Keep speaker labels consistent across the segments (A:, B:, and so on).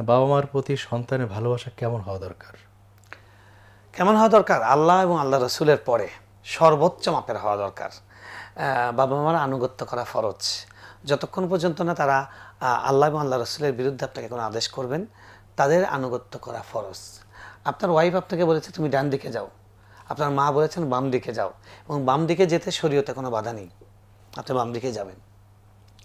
A: বাবা মার প্রতি সন্তানের ভালোবাসা কেমন হওয়া দরকার?
B: কেমন হওয়া দরকার? আল্লাহ এবং আল্লাহ রসুলের পরে সর্বোচ্চ মাপের হওয়া দরকার। বাবা মার আনুগত্য করা ফরজ। যতক্ষণ পর্যন্ত না তারা আল্লাহ এবং আল্লাহ রসুলের বিরুদ্ধে আপনাকে কোনো আদেশ করবেন, তাদের আনুগত্য করা ফরজ। আপনার ওয়াইফ আপনাকে বলেছে তুমি ডান দিকে যাও, আপনার মা বলেছেন বাম দিকে যাও, এবং বাম দিকে যেতে শরীয়তে কোনো বাধা নেই, আপনি বাম দিকে যাবেন।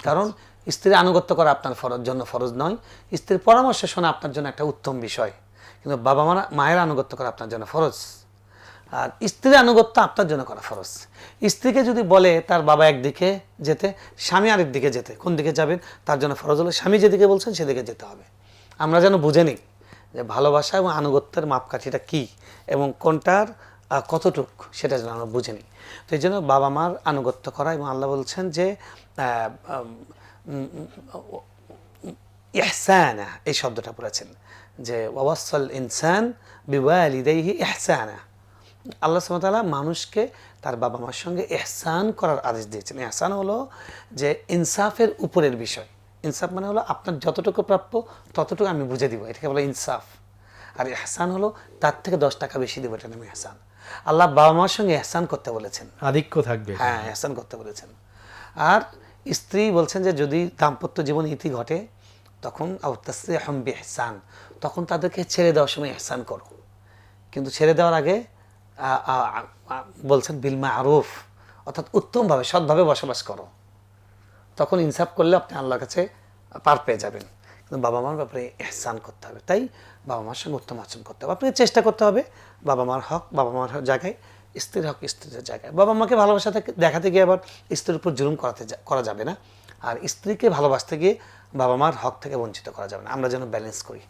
B: কারণ স্ত্রীর আনুগত্য করা আপনার জন্য ফরজ নয়, স্ত্রীর পরামর্শ শোনা আপনার জন্য একটা উত্তম বিষয়, কিন্তু বাবা মায়ের আনুগত্য করা আপনার জন্য ফরজ। আর স্ত্রীর আনুগত্য আপনার জন্য করা ফরজ। স্ত্রীকে যদি বলে তার বাবা একদিকে যেতে, স্বামী আরেক দিকে যেতে, কোন দিকে যাবেন তার জন্য ফরজ হলো স্বামী যেদিকে বলছেন সেদিকে যেতে হবে। আমরা যেন বুঝে নিই যে ভালোবাসা এবং আনুগত্যের মাপকাঠিটা কী এবং কোনটার কতটুক, সেটা যেন আমরা বুঝে নিই। তো এই জন্য বাবা মার আনুগত্য করা, এবং আল্লাহ বলছেন যে ইহসানা, এই শব্দটা পড়েছেন যে ওয়াসাল ইনসান বিওয়ালিদাইহি ইহসানা। আল্লাহ সুবহানাহু ওয়া তাআলা মানুষকে তার বাবা মার সঙ্গে ইহসান করার আদেশ দিয়েছেন। ইহসান হলো যে ইনসাফের উপরের বিষয়। ইনসাফ মানে হলো আপনার যতটুকু প্রাপ্য ততটুকু আমি বুঝে দিব, এটাকে বলে ইনসাফ। আর ইহসান হলো তার থেকে 10 টাকা বেশি দেবো, এটা নাম ইহসান। আল্লাহ বাবা মার সঙ্গে ইহসান করতে বলেছেন,
A: আধিক্য থাকবে।
B: হ্যাঁ ইহসান করতে বলেছেন। আর স্ত্রী বলছেন যে যদি দাম্পত্য জীবন ইতি ঘটে তখন আওতাসরিহুম বিইহসান, তখন তাদেরকে ছেড়ে দেওয়ার সময় ইহসান করো, কিন্তু ছেড়ে দেওয়ার আগে বলছেন বিল মারুফ, অর্থাৎ উত্তমভাবে সৎভাবে বসবাস করো। তখন ইনসাফ করলে আপনি আল্লাহর কাছে পার পেয়ে যাবেন। কিন্তু বাবা মার ব্যাপারে ইহসান করতে হবে, তাই বাবা মার সঙ্গে উত্তম আচরণ করতে হবে। আপনাকে চেষ্টা করতে হবে বাবা মার হক বাবা মার জায়গায়, স্ত্রীর হক স্ত্রীর জায়গায়। বাবা মাকে ভালোবাসা দেখাতে গিয়ে আবার স্ত্রীর উপর জুলুম করা যাবে না, আর স্ত্রীকে ভালোবাসতে গিয়ে বাবা মার হক থেকে বঞ্চিত করা যাবে না। আমরা যেন ব্যালেন্স করি।